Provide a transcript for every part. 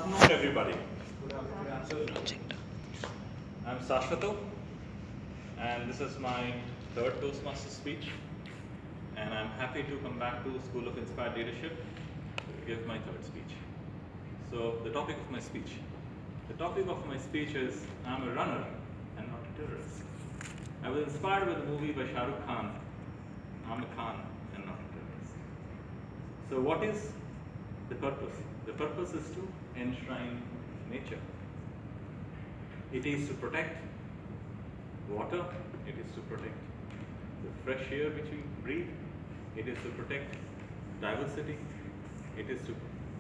afternoon, everybody. I'm Saswato, and this is my third Toastmaster speech, and I'm happy to come back to School of Inspired Leadership to give my third speech. So, the topic of my speech. The topic of my speech is, I'm a runner and not a terrorist. I was inspired by the movie by Shah Rukh Khan, I'm a Khan and not a terrorist. So what is the purpose? The purpose is to enshrine nature. It is to protect water, it is to protect the fresh air which we breathe, it is to protect diversity, it is to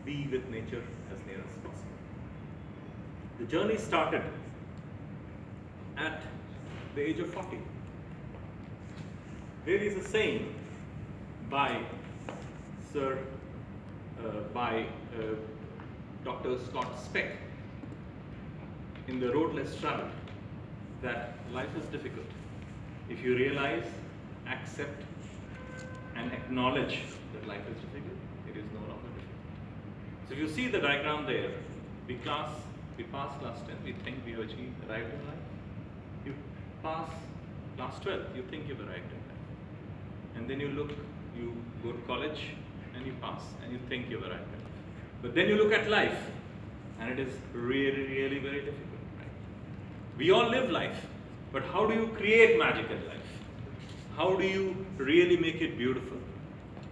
be with nature as near as possible. The journey started at the age of 40. There is a saying by Dr. Scott Speck in The Road Less Traveled that life is difficult. If you realize, accept, and acknowledge that life is difficult, it is no longer difficult. So if you see the diagram there, we pass class 10, we think we have arrived in life. You pass class 12, you think you've arrived in life. And then you go to college and you pass and you think you've arrived in life. But then you look at life and it is really, really very difficult. Right? We all live life, but how do you create magic in life? How do you really make it beautiful?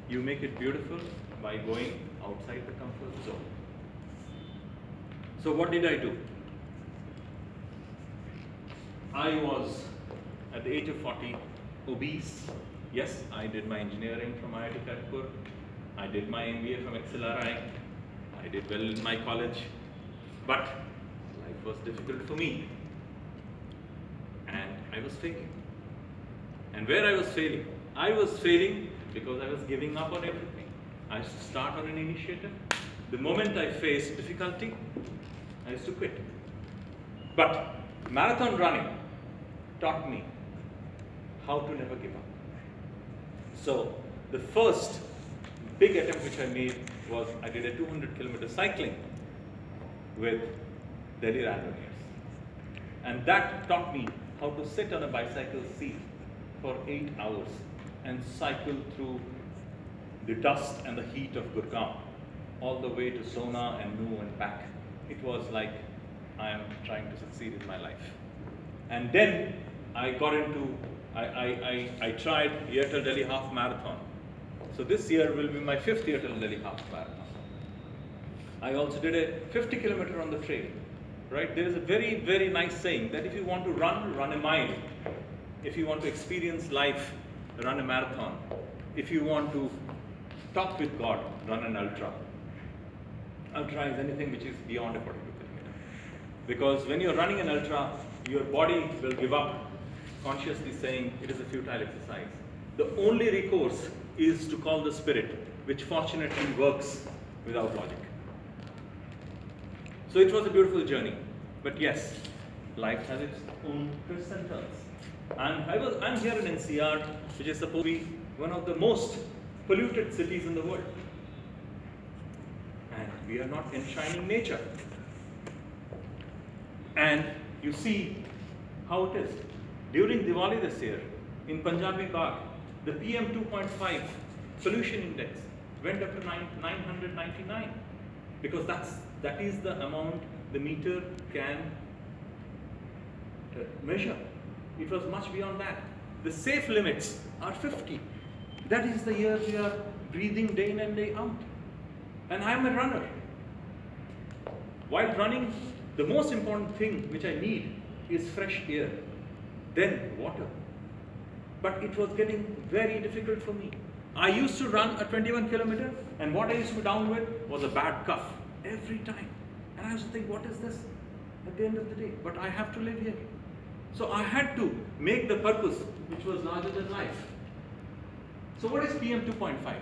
You make it beautiful by going outside the comfort zone. So what did I do? I was, at the age of 40, obese. Yes, I did my engineering from IIT Kharagpur. I did my MBA from XLRI. I did well in my college. But life was difficult for me. And I was failing. And where I was failing? I was failing because I was giving up on everything. I used to start on an initiative. The moment I faced difficulty, I used to quit. But marathon running taught me how to never give up. So the first big attempt which I made was I did a 200-kilometer cycling with Delhi Randomiers. And that taught me how to sit on a bicycle seat for 8 hours and cycle through the dust and the heat of Gurgaon all the way to Sona and Nu and back. It was like I am trying to succeed in my life. And then I got into, I tried Airtel Delhi Half Marathon. So this year will be my 5th Airtel Delhi Half Marathon. I also did a 50-kilometer on the trail. Right? There is a very, very nice saying that if you want to run a mile. If you want to experience life, run a marathon. If you want to talk with God, run an ultra. Ultra is anything which is beyond a 42-kilometer. Because when you're running an ultra, your body will give up, consciously saying it is a futile exercise. The only recourse is to call the spirit, which fortunately works without logic. So it was a beautiful journey. But yes, life has its own twists and turns. And I'm here in NCR, which is supposed to be one of the most polluted cities in the world. And we are not enshrining nature. And you see how it is. During Diwali this year, in Punjabi Bagh, the PM 2.5 pollution index went up to 999 because that is the amount the meter can measure. It was much beyond that. The safe limits are 50. That is the year we are breathing day in and day out. And I am a runner. While running, the most important thing which I need is fresh air, then water. But it was getting very difficult for me. I used to run a 21-kilometer, and what I used to be down with was a bad cough every time. And I used to think, what is this at the end of the day? But I have to live here. So I had to make the purpose which was larger than life. So what is PM 2.5?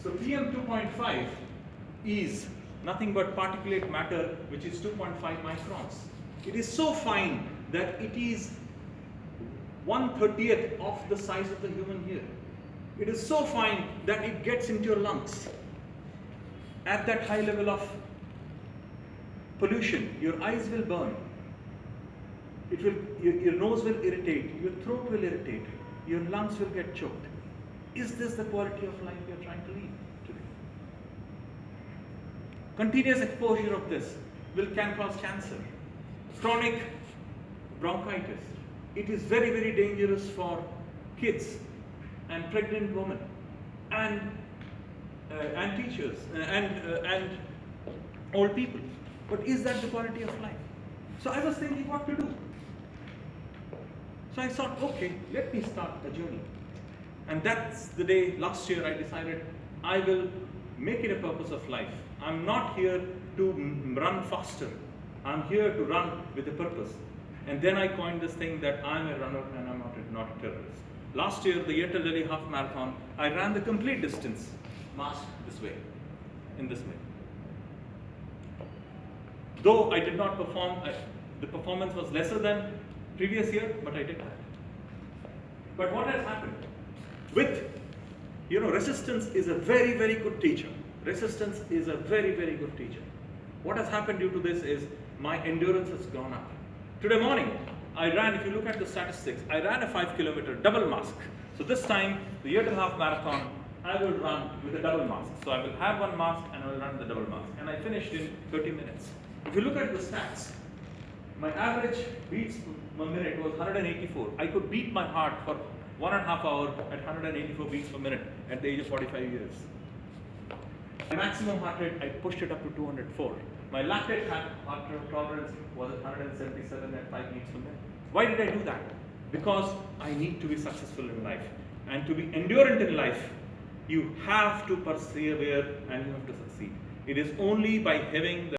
So PM 2.5 is nothing but particulate matter which is 2.5 microns. It is so fine that it is 1/30th of the size of the human hair. It is so fine that it gets into your lungs at that high level of pollution, your eyes will burn. Your nose will irritate, your throat will irritate, your lungs will get choked. Is this the quality of life you're trying to lead today? Continuous exposure of this can cause cancer. Chronic bronchitis. It is very, very dangerous for kids and pregnant women and teachers and old people. But is that the quality of life? So I was thinking what to do. So I thought, okay, let me start a journey. And that's the day last year I decided I will make it a purpose of life. I'm not here to run faster. I'm here to run with a purpose. And then I coined this thing that I'm a runner and I'm not a terrorist. Last year, the Airtel Delhi half marathon, I ran the complete distance, masked this way, in this way. Though I did not perform, the performance was lesser than previous year, but I did that. But what has happened? Resistance is a very, very good teacher. Resistance is a very, very good teacher. What has happened due to this is my endurance has gone up. Today morning, I ran, if you look at the statistics, I ran a 5-kilometer double mask. So this time, the Airtel half marathon, I will run with a double mask. So I will have one mask and I will run the double mask. And I finished in 30 minutes. If you look at the stats, my average beats per minute was 184. I could beat my heart for 1.5 hours at 184 beats per minute at the age of 45 years. My maximum heart rate, I pushed it up to 204. My lactate heart tolerance was at 177 at 5 beats per minute. Why did I do that? Because I need to be successful in life. And to be endurant in life, you have to persevere and you have to succeed. It is only by having the